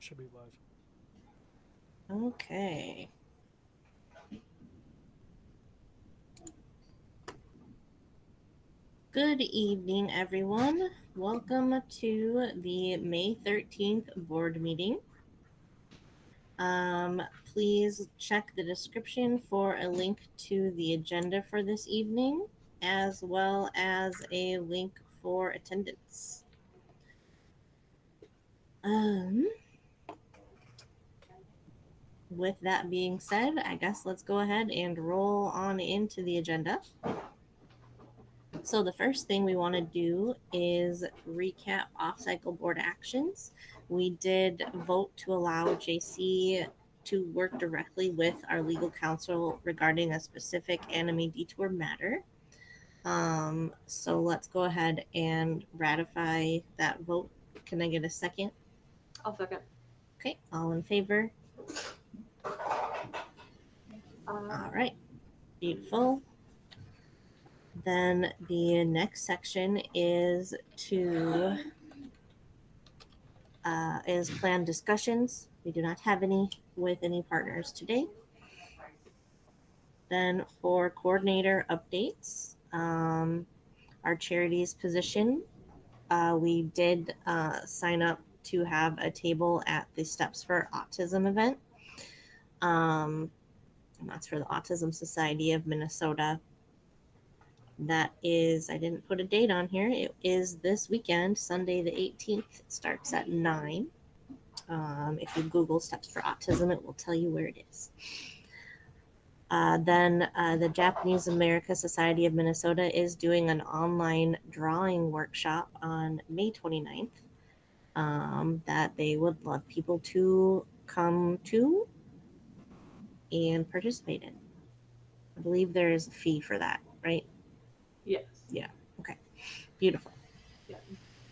Should be live. Okay. Good evening, everyone. Welcome to the May 13th board meeting. Please check the description for a link to the agenda for this evening, as well as a link for attendance. Um, with that being said, I guess let's go ahead and roll on into the agenda. So the first thing we want to do is recap off-cycle board actions. We did vote to allow JC to work directly with our legal counsel regarding a specific anime detour matter. So let's go ahead and ratify that vote. Can I get a second? I'll second. Okay, all in favor? All right, beautiful. Then the next section is planned discussions. We do not have any with any partners today. Then for coordinator updates, our charities position, we did sign up to have a table at the Steps for Autism event. And that's for the Autism Society of Minnesota. That is, I didn't put a date on here. It is this weekend, Sunday the 18th. It starts at 9. If you Google Steps for Autism, it will tell you where it is. Then the Japanese America Society of Minnesota is doing an online drawing workshop on May 29th that they would love people to come to and participate in. I believe there is a fee for that, right? Yes. Yeah. Okay. Beautiful. Yeah.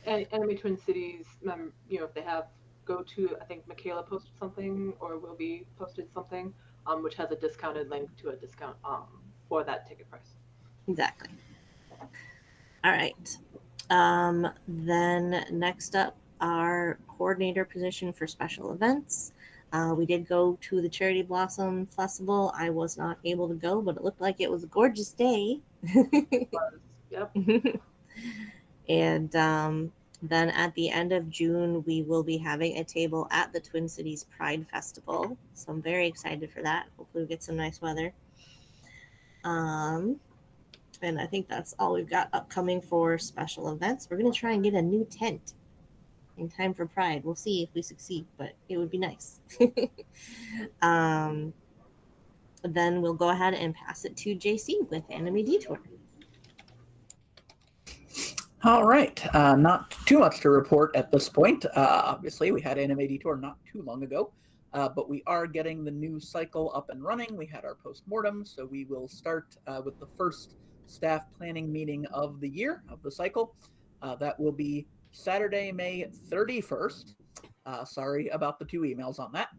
And Anime Twin Cities, if they have, go to, I think Michaela posted something or will be posted something, which has a discounted link to a discount for that ticket price. Exactly. All right. Then next up, our coordinator position for special events. We did go to the Charity Blossom Festival. I was not able to go, but it looked like it was a gorgeous day. Yep. And then at the end of June, we will be having a table at the Twin Cities Pride Festival. So I'm very excited for that. Hopefully we get some nice weather. And I think that's all we've got upcoming for special events. We're going to try and get a new tent in time for Pride. We'll see if we succeed, but it would be nice. Then we'll go ahead and pass it to JC with Anime Detour. All right, not too much to report at this point. Obviously, we had Anime Detour not too long ago, but we are getting the new cycle up and running. We had our post-mortem, so we will start with the first staff planning meeting of the year, of the cycle. That will be Saturday, May 31st. Sorry about the 2 emails on that,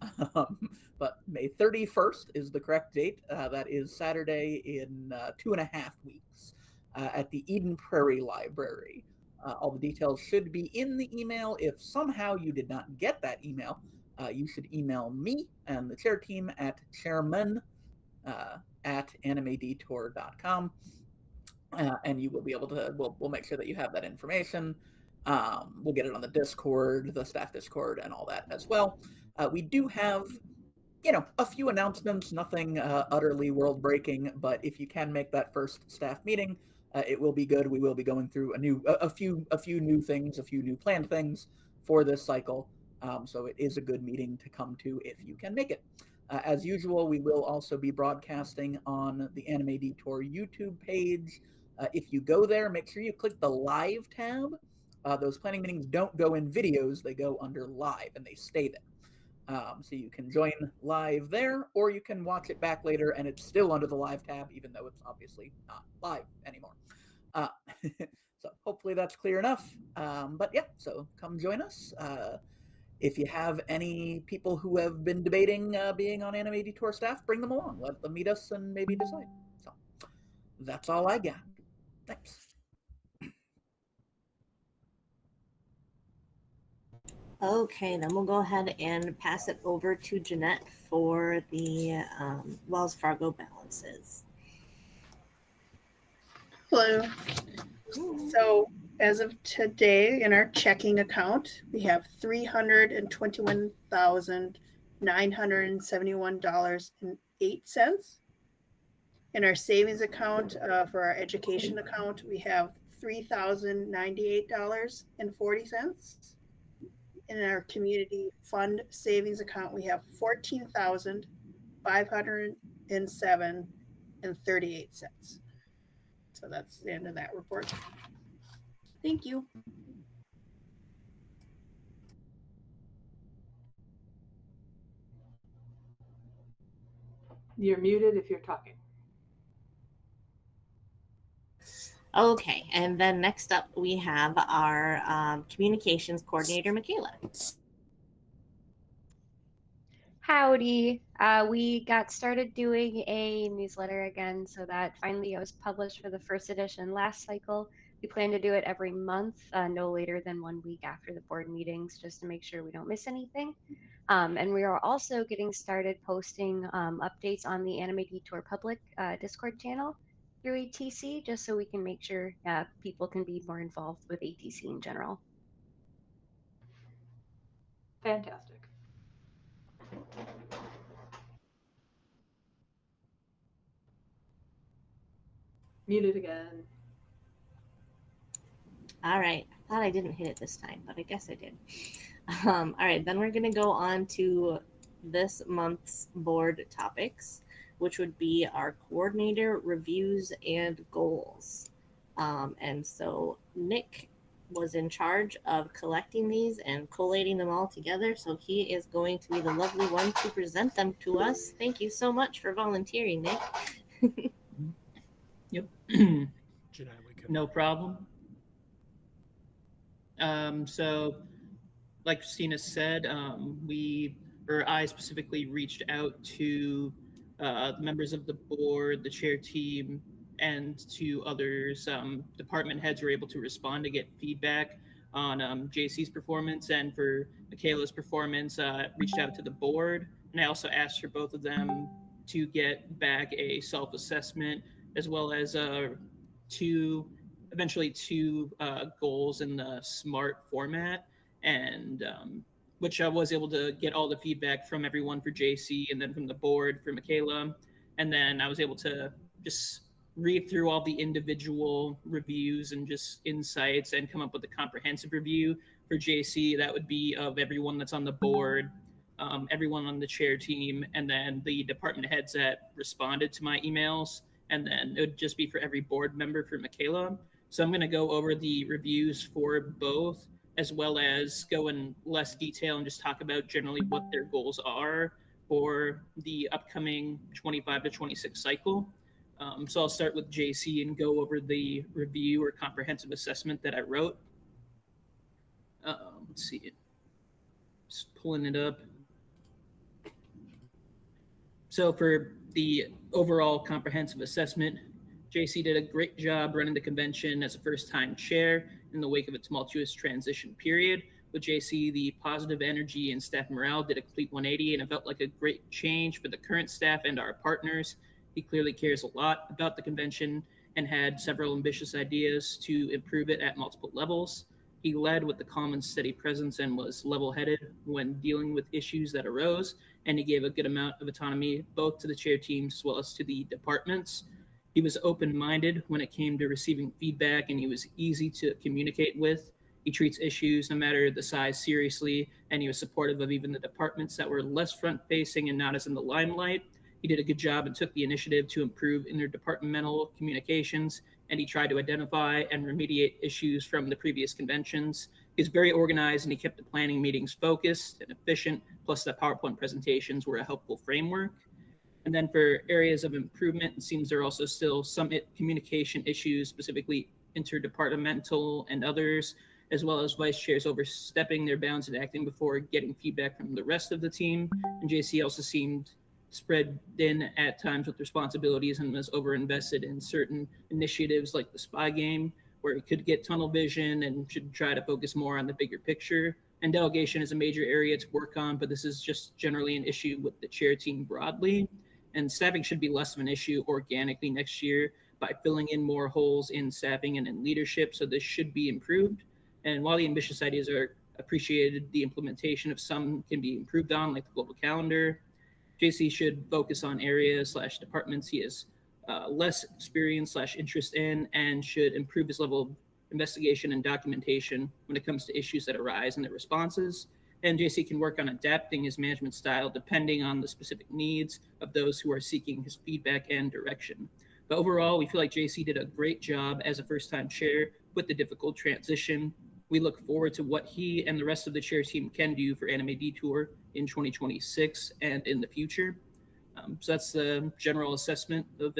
but May 31st is the correct date. That is Saturday in 2.5 weeks. At the Eden Prairie Library. All the details should be in the email. If somehow you did not get that email, you should email me and the chair team at chairman at animedetour.com. And you will be able to, we'll make sure that you have that information. We'll get it on the Discord, the staff Discord, and all that as well. We do have a few announcements, nothing utterly world-breaking, but if you can make that first staff meeting, it will be good. We will be going through a few new things, a few new planned things for this cycle. So it is a good meeting to come to if you can make it. As usual, we will also be broadcasting on the Anime Detour YouTube page. If you go there, make sure you click the live tab. Those planning meetings don't go in videos, they go under live and they stay there. So you can join live there, or you can watch it back later and it's still under the live tab, even though it's obviously not live anymore. So hopefully that's clear enough. But yeah, so come join us. If you have any people who have been debating being on Anime Detour staff, bring them along. Let them meet us and maybe decide. So that's all I got. Thanks. Okay, then we'll go ahead and pass it over to Jeanette for the Wells Fargo balances. Hello. So as of today, in our checking account, we have $321,971.08. In our savings account, for our education account, we have $3,098.40. In our community fund savings account, we have $14,507.38. So that's the end of that report. Thank you. You're muted if you're talking. Okay, and then next up we have our communications coordinator, Michaela. Howdy. We got started doing a newsletter again, so that finally was published for the first edition last cycle. We plan to do it every month, no later than 1 week after the board meetings, just to make sure we don't miss anything. And we are also getting started posting updates on the Anime Detour public Discord channel through ATC, just so we can make sure people can be more involved with ATC in general. Fantastic. Muted again. All right, I thought I didn't hit it this time, but I guess I did. All right, then we're going to go on to this month's board topics, which would be our coordinator reviews and goals. And so Nick was in charge of collecting these and collating them all together. So he is going to be the lovely one to present them to us. Thank you so much for volunteering, Nick. Yep. No problem. So, like Christina said, I specifically reached out to members of the board, the chair team, and to others. Department heads were able to respond to get feedback on JC's performance, and for Michaela's performance, reached out to the board, and I also asked for both of them to get back a self-assessment as well as two goals in the SMART format, and which I was able to get all the feedback from everyone for JC and then from the board for Michaela. And then I was able to just read through all the individual reviews and just insights and come up with a comprehensive review for JC. That would be of everyone that's on the board, everyone on the chair team, and then the department heads that responded to my emails. And then it would just be for every board member for Michaela. So I'm going to go over the reviews for both, as well as go in less detail and just talk about generally what their goals are for the upcoming 25 to 26 cycle. So I'll start with JC and go over the review or comprehensive assessment that I wrote. Let's see, just pulling it up. So for the overall comprehensive assessment, JC did a great job running the convention as a first-time chair in the wake of a tumultuous transition period. With JC, the positive energy and staff morale did a complete 180, and it felt like a great change for the current staff and our partners. He clearly cares a lot about the convention and had several ambitious ideas to improve it at multiple levels. He led with the calm and steady presence and was level-headed when dealing with issues that arose, and he gave a good amount of autonomy both to the chair teams as well as to the departments. He was open-minded when it came to receiving feedback, and he was easy to communicate with. He treats issues, no matter the size, seriously, and he was supportive of even the departments that were less front-facing and not as in the limelight. He did a good job and took the initiative to improve interdepartmental communications, and he tried to identify and remediate issues from the previous conventions. He was very organized, and he kept the planning meetings focused and efficient, plus the PowerPoint presentations were a helpful framework. And then for areas of improvement, it seems there are also still some communication issues, specifically interdepartmental and others, as well as vice chairs overstepping their bounds and acting before getting feedback from the rest of the team. And JC also seemed spread thin at times with responsibilities and was overinvested in certain initiatives like the spy game, where he could get tunnel vision and should try to focus more on the bigger picture. And delegation is a major area to work on, but this is just generally an issue with the chair team broadly. And staffing should be less of an issue organically next year by filling in more holes in staffing and in leadership. So this should be improved. And while the ambitious ideas are appreciated, the implementation of some can be improved on, like the global calendar. JC should focus on areas / departments he has less experience / interest in, and should improve his level of investigation and documentation when it comes to issues that arise in the responses. And JC can work on adapting his management style depending on the specific needs of those who are seeking his feedback and direction. But overall, we feel like JC did a great job as a first-time chair with the difficult transition. We look forward to what he and the rest of the chair team can do for Anime Detour in 2026 and in the future. So that's the general assessment of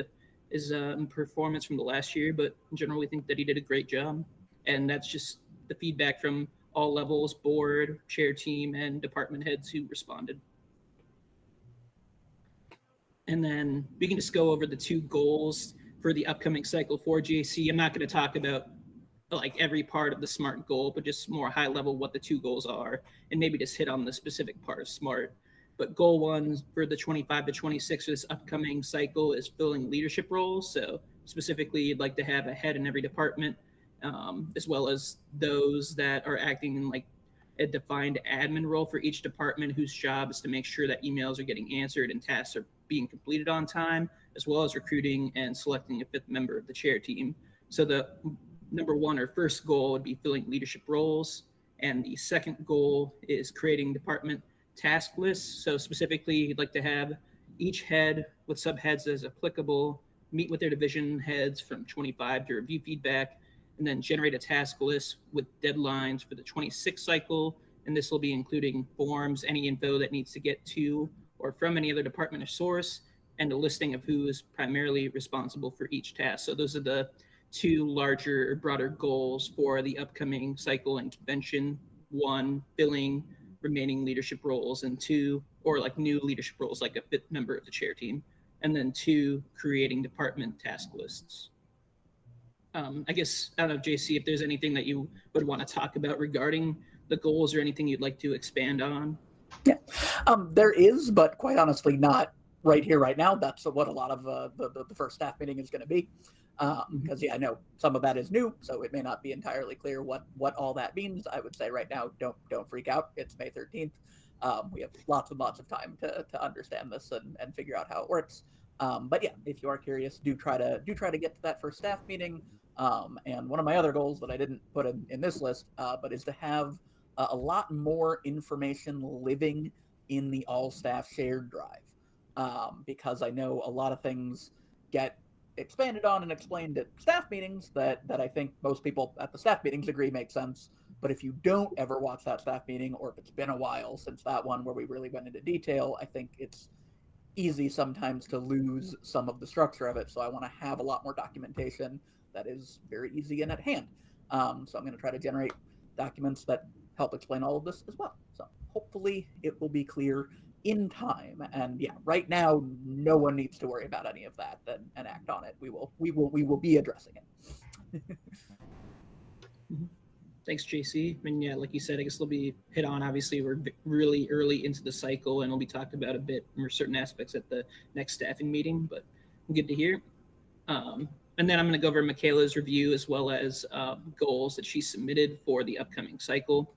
his performance from the last year, but in general, we think that he did a great job. And that's just the feedback from all levels, board, chair team, and department heads who responded. And then we can just go over the 2 goals for the upcoming cycle for JC. I'm not going to talk about like every part of the SMART goal, but just more high level what the 2 goals are, and maybe just hit on the specific part of SMART. But goal 1 for the 25 to 26 for this upcoming cycle is filling leadership roles. So specifically, you'd like to have a head in every department, as well as those that are acting in like a defined admin role for each department, whose job is to make sure that emails are getting answered and tasks are being completed on time, as well as recruiting and selecting a 5th member of the chair team. So the number 1 or first goal would be filling leadership roles. And the second goal is creating department task lists. So specifically, you'd like to have each head with subheads as applicable meet with their division heads from 25 to review feedback, and then generate a task list with deadlines for the 26 cycle. And this will be including forms, any info that needs to get to or from any other department or source, and a listing of who is primarily responsible for each task. So those are the 2 larger, broader goals for the upcoming cycle and convention. 1, filling remaining leadership roles, and 2, or like new leadership roles, like a 5th member of the chair team. And then 2, creating department task lists. I guess, I don't know, JC, if there's anything that you would want to talk about regarding the goals or anything you'd like to expand on. Yeah, there is, but quite honestly, not right here, right now. That's what a lot of the first staff meeting is going to be. Because I know some of that is new, so it may not be entirely clear what all that means. I would say right now, don't freak out. It's May 13th. We have lots and lots of time to understand this and figure out how it works. But yeah, if you are curious, do try to get to that first staff meeting. And one of my other goals that I didn't put in this list, but is to have a lot more information living in the all staff shared drive, because I know a lot of things get expanded on and explained at staff meetings that I think most people at the staff meetings agree makes sense. But if you don't ever watch that staff meeting, or if it's been a while since that one where we really went into detail, I think it's easy sometimes to lose some of the structure of it. So I want to have a lot more documentation that is very easy and at hand. So I'm going to try to generate documents that help explain all of this as well. So hopefully it will be clear in time. And yeah, right now, no one needs to worry about any of that and act on it. We will be addressing it. Thanks, JC. And yeah, like you said, I guess they'll be hit on. Obviously, we're really early into the cycle, and it'll be talked about a bit more certain aspects at the next staffing meeting, but good to hear. And then I'm going to go over Michaela's review as well as goals that she submitted for the upcoming cycle.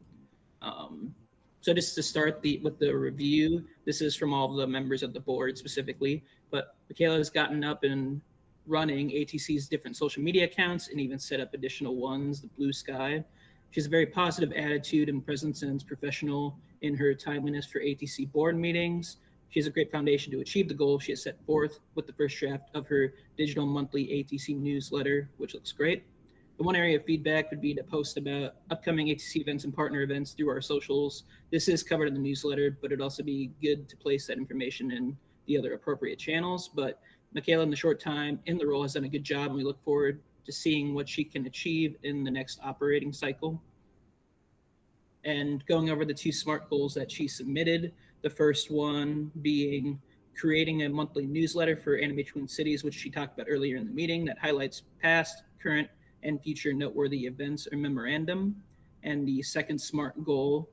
So just to start with the review, this is from all the members of the board specifically, but Michaela has gotten up and running ATC's different social media accounts and even set up additional ones, the Blue Sky. She has a very positive attitude and presence and is professional in her timeliness for ATC board meetings. She has a great foundation to achieve the goal she has set forth with the first draft of her digital monthly ATC newsletter, which looks great. The one area of feedback would be to post about upcoming ATC events and partner events through our socials. This is covered in the newsletter, but it'd also be good to place that information in the other appropriate channels. But Michaela, in the short time in the role, has done a good job, and we look forward to seeing what she can achieve in the next operating cycle. And going over the 2 SMART goals that she submitted, the first one being creating a monthly newsletter for Anime Twin Cities, which she talked about earlier in the meeting, that highlights past, current, and future noteworthy events or memorandum. And the second SMART goal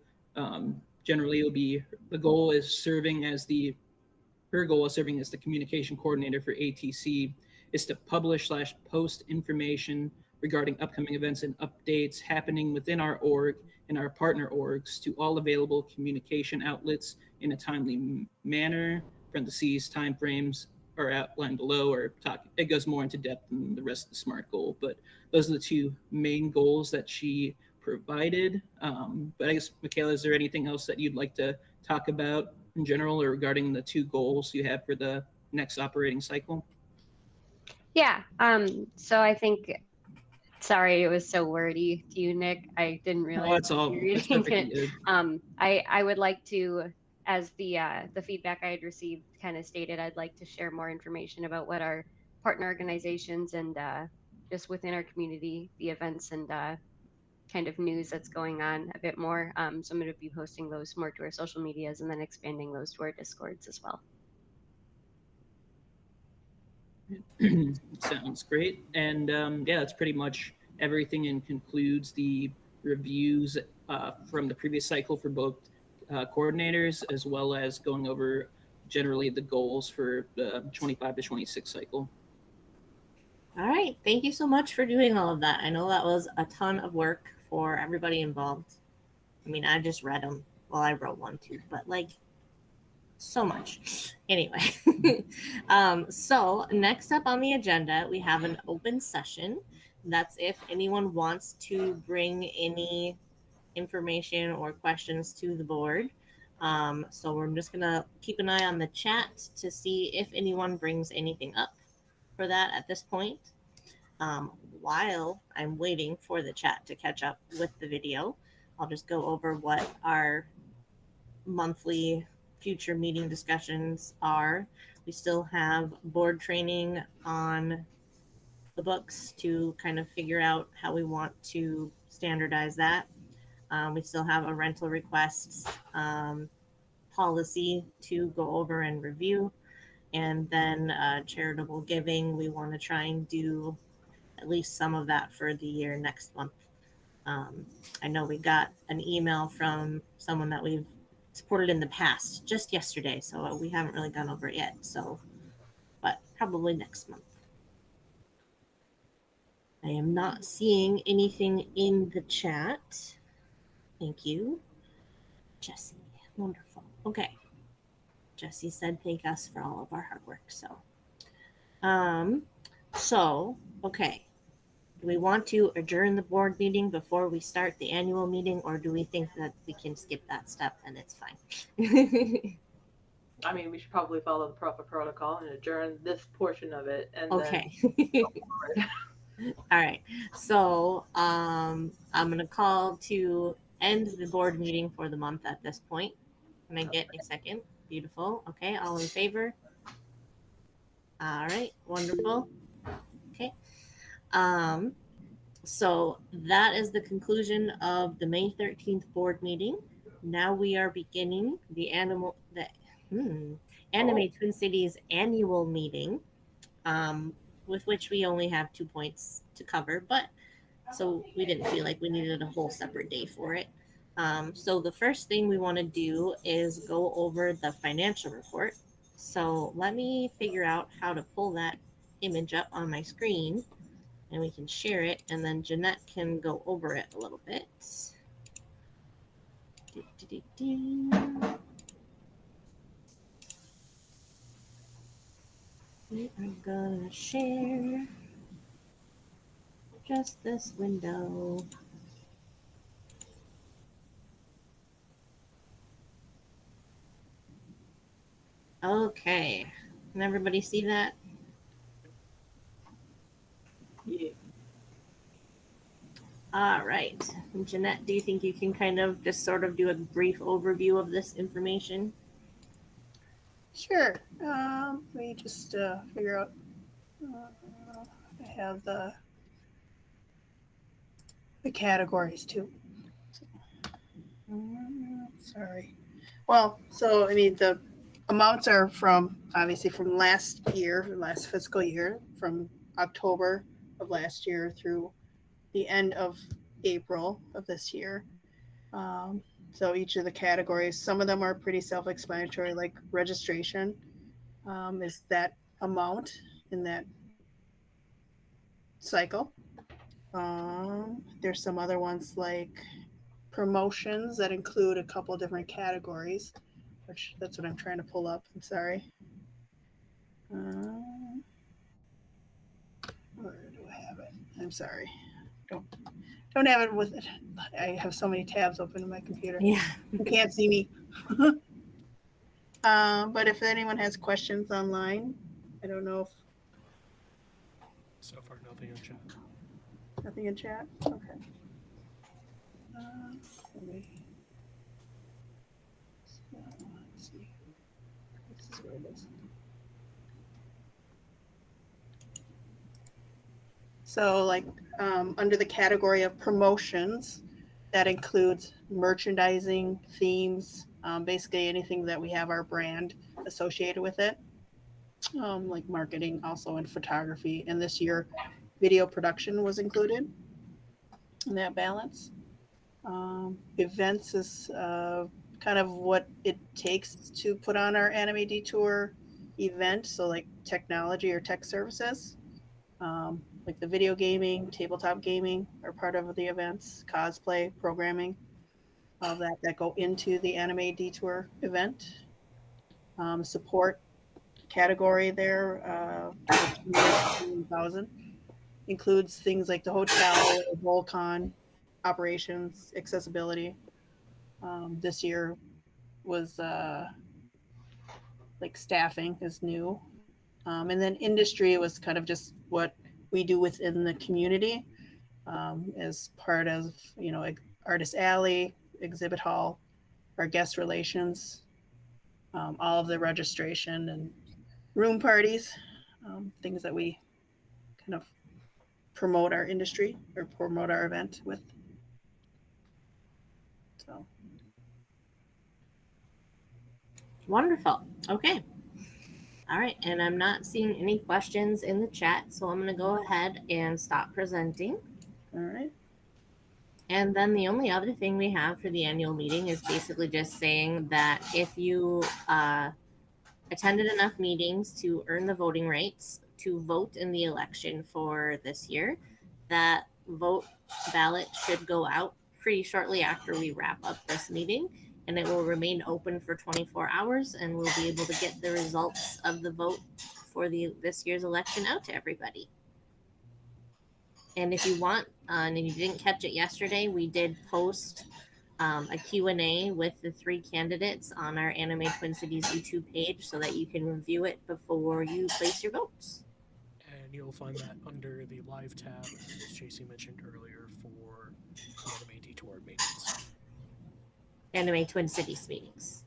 Generally, it'll be the goal is serving as the her goal is serving as the communication coordinator for ATC is to publish/post information regarding upcoming events and updates happening within our org and our partner orgs to all available communication outlets in a timely manner. Parentheses, timeframes are outlined below, or it goes more into depth than the rest of the SMART goal. But those are the two main goals that she provided. But I guess, Michaela, is there anything else that you'd like to talk about in general or regarding the two goals you have for the next operating cycle? Yeah. So I think, sorry, it was so wordy to you, Nick. I didn't No, realize that's you all. were That's reading perfectly it. good. I would like to, as the feedback I had received kind of stated, I'd like to share more information about what our partner organizations and just within our community, the events and kind of news that's going on a bit more. So I'm going to be posting those more to our social medias and then expanding those to our Discords as well. Sounds great. And yeah, that's pretty much everything and concludes the reviews from the previous cycle for both coordinators, as well as going over generally the goals for the 25 to 26 cycle. All right. Thank you so much for doing all of that. I know that was a ton of work for everybody involved. I mean, I just read them. Well, I wrote one too, but like so much. Anyway, so next up on the agenda, we have an open session. That's if anyone wants to bring any information or questions to the board. So we're just gonna keep an eye on the chat to see if anyone brings anything up for that at this point. While I'm waiting for the chat to catch up with the video, I'll just go over what our monthly future meeting discussions are. We still have board training on the books to kind of figure out how we want to standardize that. We still have a rental requests policy to go over and review. And then charitable giving, we want to try and do at least some of that for the year next month. I know we got an email from someone that we've supported in the past just yesterday, so we haven't really gone over it yet. So, but probably next month. I am not seeing anything in the chat. Thank you, Jesse. Wonderful. Okay. Jesse said thank us for all of our hard work. So, okay. Do we want to adjourn the board meeting before we start the annual meeting, or do we think that we can skip that step and it's fine? I mean, we should probably follow the proper protocol and adjourn this portion of it, and Okay. then go forward. All right. So I'm gonna call to end the board meeting for the month at this point. Can I get a second? Beautiful. Okay. All in favor? All right. Wonderful. Okay. So that is the conclusion of the May 13th board meeting. Now we are beginning the Anime Twin Cities annual meeting, with which we only have 2 points to cover, but so we didn't feel like we needed a whole separate day for it. So the first thing we want to do is go over the financial report. So let me figure out how to pull that image up on my screen and we can share it, and then Jeanette can go over it a little bit. We are gonna share just this window. Okay, can everybody see that? Yeah. All right. Jeanette, do you think you can kind of just sort of do a brief overview of this information? Sure. Let me just figure out. I have the categories too. Sorry. Well, so I mean the amounts are from obviously from last fiscal year, from October of last year through the end of April of this year. So each of the categories, some of them are pretty self-explanatory, like registration is that amount in that cycle. There's some other ones like promotions that include a couple different categories, which that's what I'm trying to pull up. I'm sorry. Where do I have it? I'm sorry. Don't have it with it. I have so many tabs open in my computer. Yeah. You can't see me. But if anyone has questions online, I don't know if So far, nothing in chat. nothing in chat. Okay. Let me. Let's see. This is where it is. So, like under the category of promotions, that includes merchandising, themes, basically anything that we have our brand associated with it, like marketing, also in photography. And this year, video production was included in that balance. Events is kind of what it takes to put on our Anime Detour event. So, like technology or tech services. Like the video gaming, tabletop gaming are part of the events, cosplay, programming, all that go into the Anime Detour event. Support category there, 1,000 includes things like the hotel, Volcon, operations, accessibility. This year was like staffing is new. And then industry was kind of just what we do within the community as part of, Artist Alley, Exhibit Hall, our guest relations, all of the registration and room parties, things that we kind of promote our industry or promote our event with. So. Wonderful. Okay. All right. And I'm not seeing any questions in the chat. So I'm going to go ahead and stop presenting. All right. And then the only other thing we have for the annual meeting is basically just saying that if you attended enough meetings to earn the voting rights to vote in the election for this year, that vote ballot should go out pretty shortly after we wrap up this meeting, and it will remain open for 24 hours, and we'll be able to get the results of the vote for this year's election out to everybody. And if you want, and if you didn't catch it yesterday, we did post a Q&A with the 3 candidates on our Anime Twin Cities YouTube page so that you can review it before you place your votes. And you'll find that under the live tab, as JC mentioned earlier, for the Anime Detour meetings. Anime Twin Cities meetings.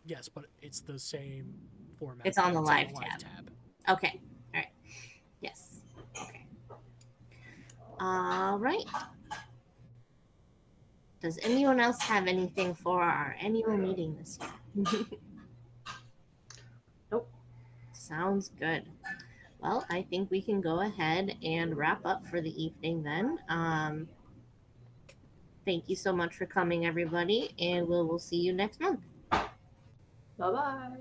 Yes, but it's the same format. It's on the live tab. Okay. All right. Yes. Okay. All right. Does anyone else have anything for our annual meeting this year? Nope. Sounds good. Well, I think we can go ahead and wrap up for the evening then. Thank you so much for coming, everybody, and we'll see you next month. Bye-bye.